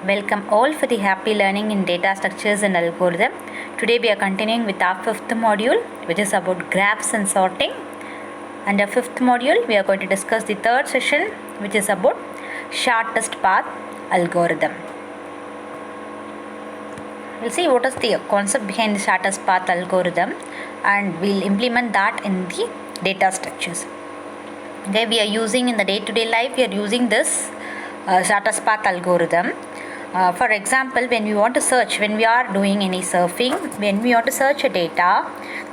Welcome all for the happy learning in data structures and algorithm. Today we are continuing with our fifth module, which is about graphs and sorting. Under fifth module we are going to discuss the third session, which is about shortest path algorithm. We'll see what is the concept behind the shortest path algorithm, and we'll implement that in the data structures. Okay, we are using in the day-to-day life, we are using this shortest path algorithm. For example, when we want to search, when we are doing any surfing, when we want to search a data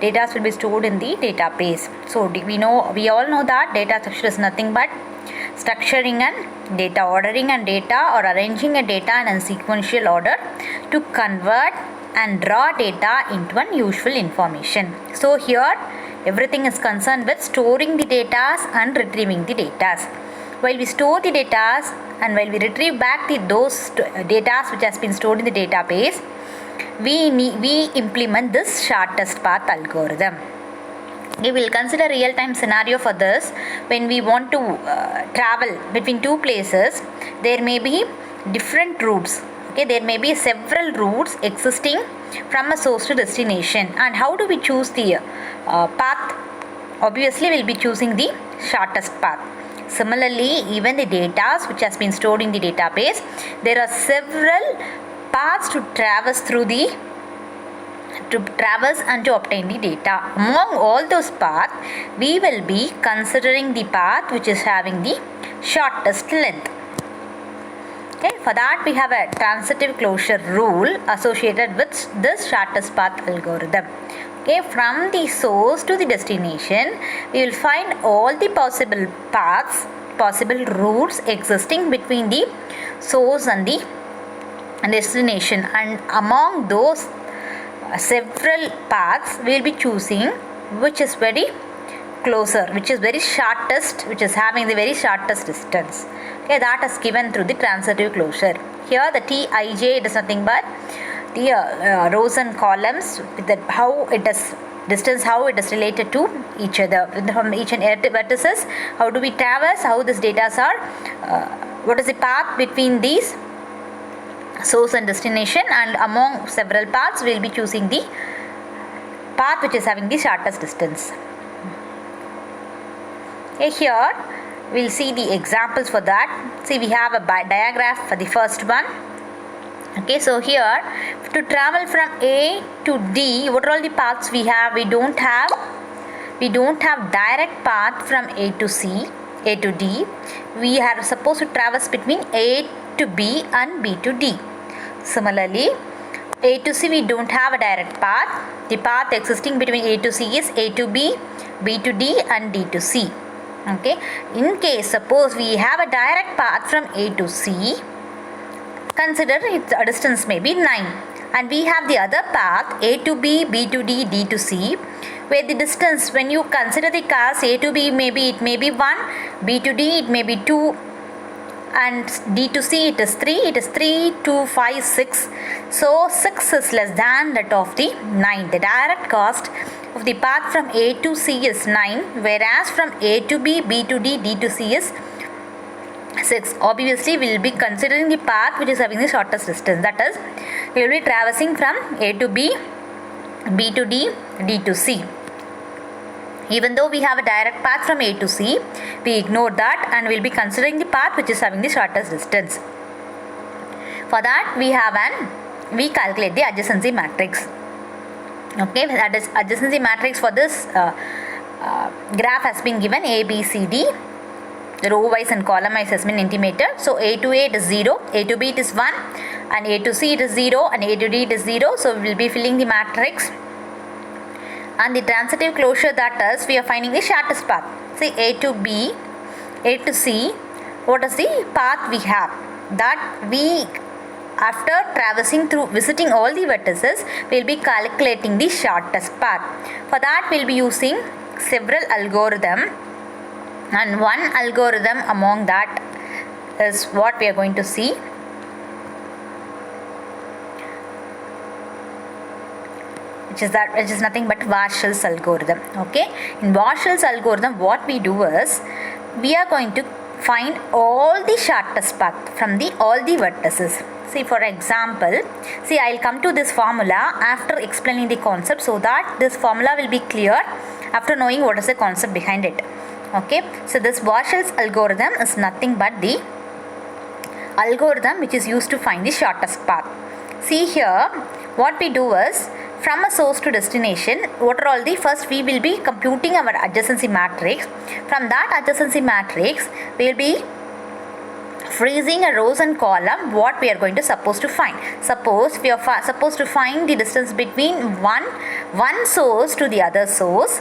will be stored in the database. So we all know that data structure is nothing but structuring and data, ordering and data, or arranging a data in a sequential order to convert and draw data into an useful information. So here everything is concerned with storing the data and retrieving the data. While we store the data and while we retrieve back those data which has been stored in the database, we implement this shortest path algorithm. We will consider real-time scenario for this. When we want to travel between two places, there may be different routes. Okay, there may be several routes existing from a source to destination. And how do we choose the path? Obviously, we'll be choosing the shortest path. Similarly, even the data which has been stored in the database, there are several paths to traverse and to obtain the data. Among all those paths, we will be considering the path which is having the shortest length. Okay, for that we have a transitive closure rule associated with this shortest path algorithm. Okay, from the source to the destination, we will find all the possible paths, possible routes existing between the source and the destination, and among those several paths we will be choosing which is very closer, which is very shortest, which is having the very shortest distance. Okay, that is given through the transitive closure. Here the Tij, it is nothing but the rows and columns with how it is distance, how it is related to each other from each and every vertices. How do we traverse? How these data are? What is the path between these source and destination? And among several paths, we will be choosing the path which is having the shortest distance. Okay, here we will see the examples for that. See, we have a diagram for the first one. Okay, so here to travel from A to D, what are all the paths we have? We don't have direct path from A to C, A to D. We are supposed to traverse between A to B and B to D. Similarly, A to C we don't have a direct path. The path existing between A to C is A to B, B to D and D to C. Okay, in case suppose we have a direct path from A to C, consider its distance may be 9, and we have the other path A to B, B to D, D to C, where the distance, when you consider the cars, A to B it may be 1, B to D it may be 2, and D to C it is 3. It is 3, 2, 5, 6. So 6 is less than that of the 9. The direct cost of the path from A to C is 9, whereas from A to B, B to D, D to C is 6. Obviously, we will be considering the path which is having the shortest distance. That is, we will be traversing from A to B, B to D, D to C. Even though we have a direct path from A to C, we ignore that and we will be considering the path which is having the shortest distance. For that, we calculate the adjacency matrix. Okay, that is adjacency matrix for this graph has been given A, B, C, D. Row wise and column wise has been intimated. So A to A it is 0, A to B it is 1, and A to C it is 0, and A to D it is 0. So we will be filling the matrix. And the transitive closure, that is, we are finding the shortest path. See, A to B, A to C, what is the path we have? That we, after traversing through, visiting all the vertices, we will be calculating the shortest path. For that we will be using several algorithms, and one algorithm among that is what we are going to see. Which is nothing but Warshall's algorithm. Okay, in Warshall's algorithm, what we do is we are going to find all the shortest path from all the vertices. See, for example, see, I'll come to this formula after explaining the concept, so that this formula will be clear after knowing what is the concept behind it. Okay, so this Warshall's algorithm is nothing but the algorithm which is used to find the shortest path. See here, what we do is, from a source to destination, what are all the, first we will be computing our adjacency matrix. From that adjacency matrix, we will be freezing a rows and column what we are going to supposed to find. Suppose we are supposed to find the distance between one source to the other source.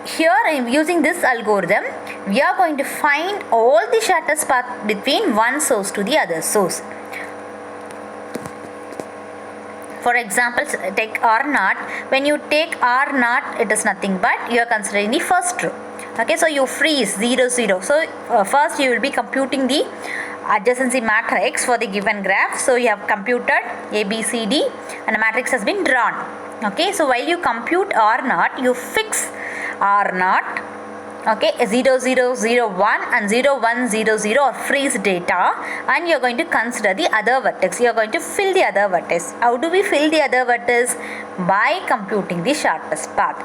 Here, using this algorithm, we are going to find all the shortest path between one source to the other source. For example, take R naught. When you take R naught, it is nothing but you are considering the first row. Okay, so you freeze 0, 0. So first you will be computing the adjacency matrix for the given graph. So you have computed A, B, C, D, and the matrix has been drawn. Okay, so while you compute R naught, you fix R naught. Okay, 0, 0, 0, 1 and 0, 1, 0, 0 or freeze data, and you are going to consider the other vertex. You are going to fill the other vertex. How do we fill the other vertex? By computing the shortest path.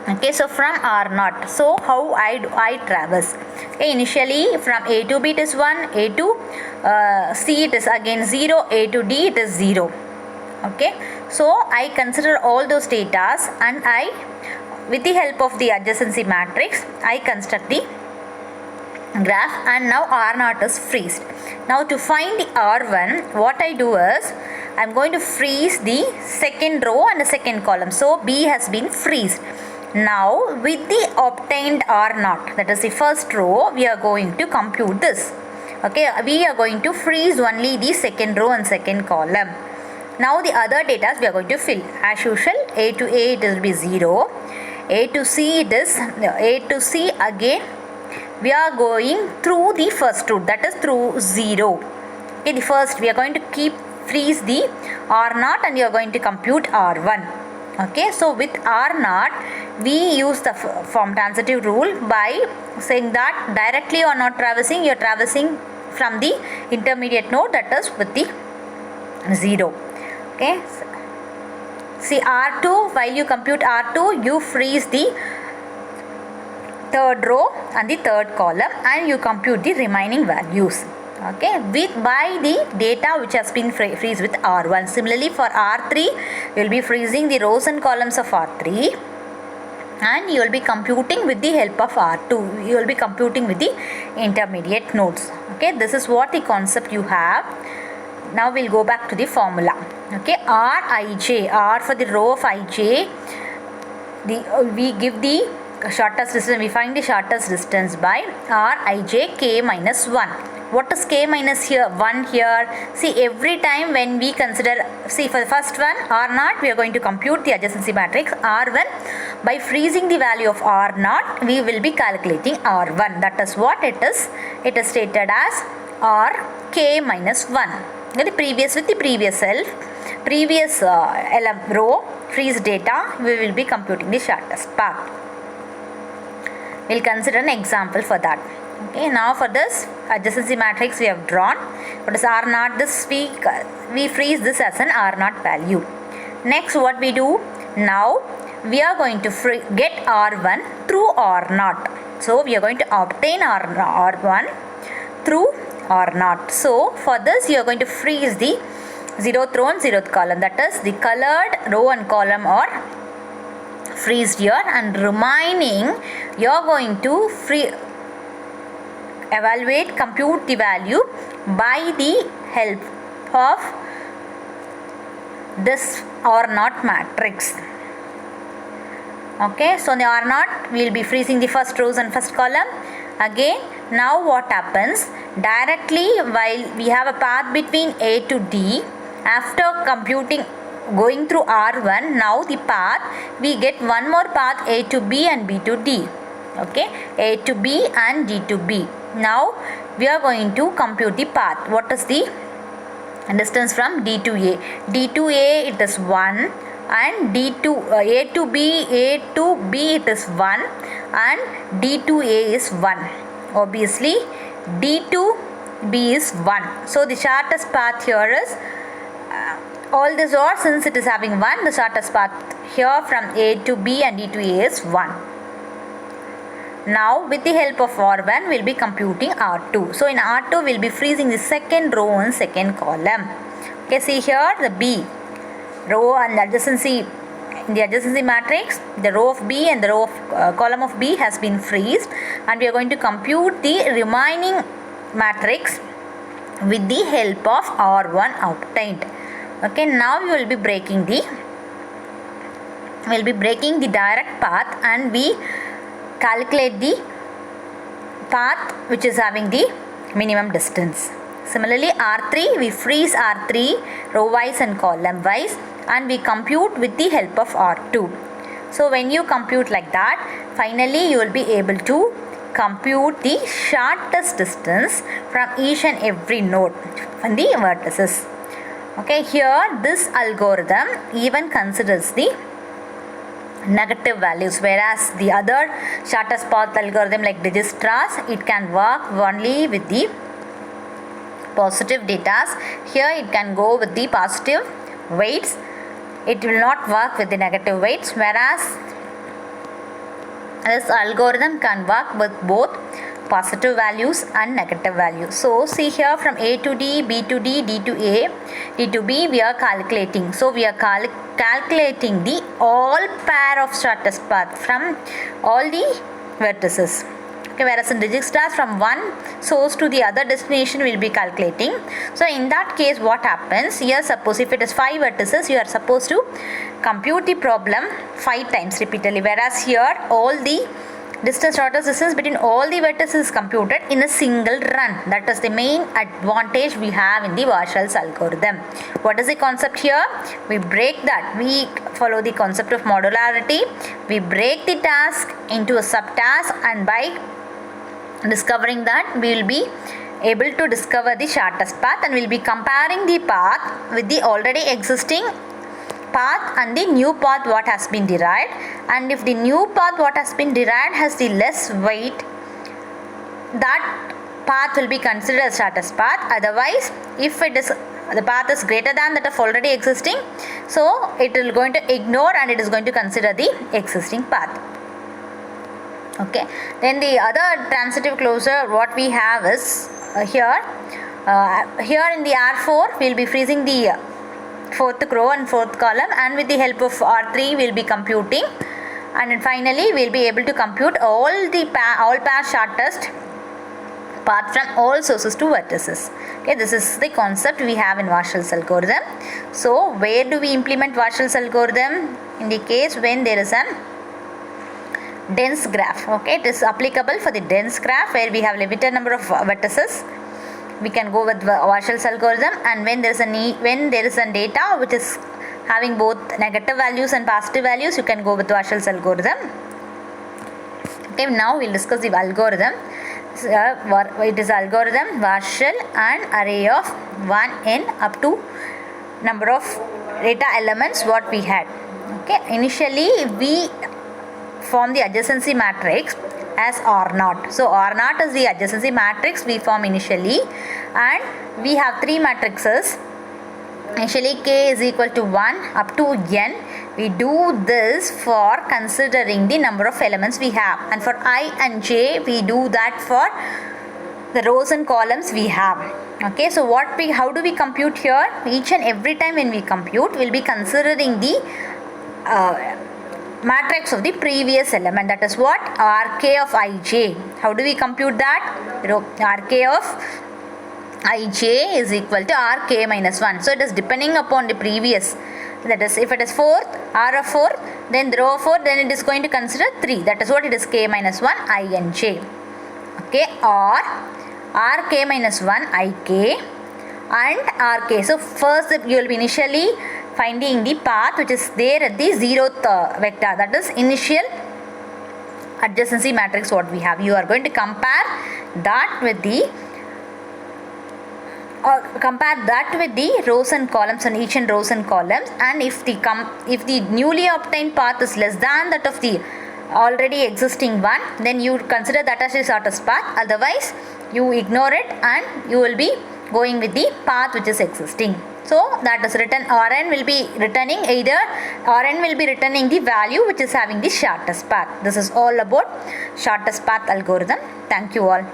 Okay, so from R naught, so how I traverse? Okay, initially from A to B it is 1, A to C it is again 0, A to D it is 0. Okay, so I consider all those data, and with the help of the adjacency matrix, I construct the graph, and now R naught is freezed. Now to find the R1, what I do is, I am going to freeze the second row and the second column. So B has been freezed. Now with the obtained R naught, that is the first row, we are going to compute this. Okay, we are going to freeze only the second row and second column. Now the other data we are going to fill. As usual, A to A it will be 0. A to C it is, A to C again we are going through the first root, that is through 0. Okay, the first we are going to freeze the R naught, and you are going to compute R1. Okay, so with R naught we use the form transitive rule by saying that directly you are not traversing, you are traversing from the intermediate node, that is with the 0. Okay, see R2, while you compute R2, you freeze the third row and the third column, and you compute the remaining values. Okay, by the data which has been freezed with R1. Similarly for R3, you will be freezing the rows and columns of R3, and you will be computing with the help of R2. You will be computing with the intermediate nodes. Okay, this is what the concept you have. Now we'll go back to the formula. Okay, Rij, R for the row of Ij, we give the shortest distance, we find the shortest distance by Rij k minus 1. What is k minus 1 here? See, every time when we consider, see for the first one R naught, we are going to compute the adjacency matrix R1. By freezing the value of R naught, we will be calculating R1. That is what it is. It is stated as Rk minus 1. The previous with the previous self, previous row freeze data, we will be computing the shortest path. We will consider an example for that. Okay, now for this adjacency matrix we have drawn. What is R naught? This we freeze this as an R naught value. Next, what we do? Now we are going to get R1 through R naught. So we are going to obtain R1 through R naught. So for this you are going to freeze the 0th row and 0th column, that is the colored row and column are freezed here, and remaining you are going to compute the value by the help of this R naught matrix. Okay, so in the R naught we will be freezing the first rows and first column. Again, now what happens? Directly, while we have a path between A to D, after computing going through R1, now the path we get one more path A to B and B to D. Okay, A to B and D to B. Now we are going to compute the path. What is the distance from D to A? D to A it is 1, and A to B it is 1, and D to A is 1. Obviously D to B is 1. So the shortest path here is all this, or since it is having 1, the shortest path here from A to B and D to A is 1. Now with the help of R1 we will be computing R2. So in R2 we will be freezing the second row and second column. Okay, see here the B row and adjacency. In the adjacency matrix, the row of B and the row of column of B has been freezed, and we are going to compute the remaining matrix with the help of R1 obtained. Okay, now we will be breaking the direct path, and we calculate the path which is having the minimum distance. Similarly, R3, we freeze R3 row wise and column wise, and we compute with the help of R2. So when you compute like that, finally you will be able to compute the shortest distance from each and every node from the vertices. Okay, here this algorithm even considers the negative values, whereas the other shortest path algorithm like Dijistra's, it can work only with the positive data. Here it can go with the positive weights. It will not work with the negative weights, whereas this algorithm can work with both positive values and negative values. So see here, from A to D, B to D, D to A, D to B, we are calculating. So we are calculating the all pair of shortest path from all the vertices. Okay, whereas in Dijistra's, from one source to the other destination we will be calculating. So in that case what happens, here suppose if it is 5 vertices, you are supposed to compute the problem 5 times repeatedly, whereas here all the shortest distance between all the vertices is computed in a single run. That is the main advantage we have in the Warshall's algorithm. What is the concept here? We break that. We follow the concept of modularity. We break the task into a subtask, and by discovering that, we will be able to discover the shortest path, and we will be comparing the path with the already existing path and the new path what has been derived. And if the new path what has been derived has the less weight, that path will be considered as shortest path. Otherwise, if it is the path is greater than that of already existing, so it will going to ignore and it is going to consider the existing path. Okay, then the other transitive closure what we have is here in the R4 we will be freezing the fourth row and fourth column, and with the help of R3 we will be computing, and then finally we will be able to compute all pair shortest path from all sources to vertices. Okay, this is the concept we have in Warshall's algorithm. So where do we implement Warshall's algorithm? In the case when there is an dense graph. Okay, it is applicable for the dense graph where we have limited number of vertices. We can go with Warshall's algorithm, and when there is a data which is having both negative values and positive values, you can go with Warshall's algorithm. Okay, now we will discuss the algorithm. It is algorithm Warshall and array of 1n up to number of data elements what we had. Okay, initially we form the adjacency matrix as R0. So R0 is the adjacency matrix we form initially, and we have 3 matrices. Initially k is equal to 1 up to n. We do this for considering the number of elements we have, and for I and j we do that for the rows and columns we have. Okay, so how do we compute here? Each and every time when we compute, we'll be considering the matrix of the previous element, that is what? Rk of ij. How do we compute that? Rk of ij is equal to Rk minus 1. So it is depending upon the previous, that is if it is 4th, R of 4, then the row of 4, then it is going to consider 3. That is what it is, k minus 1 I and j. Okay, or Rk minus 1 Ik and Rk. So first you will be initially finding the path which is there at the 0th vector, that is initial adjacency matrix what we have. You are going to compare that with the rows and columns on each and rows and columns, and if the newly obtained path is less than that of the already existing one, then you consider that as the shortest path. Otherwise you ignore it and you will be going with the path which is existing. So that is written, Rn will be returning the value which is having the shortest path. This is all about shortest path algorithm. Thank you all.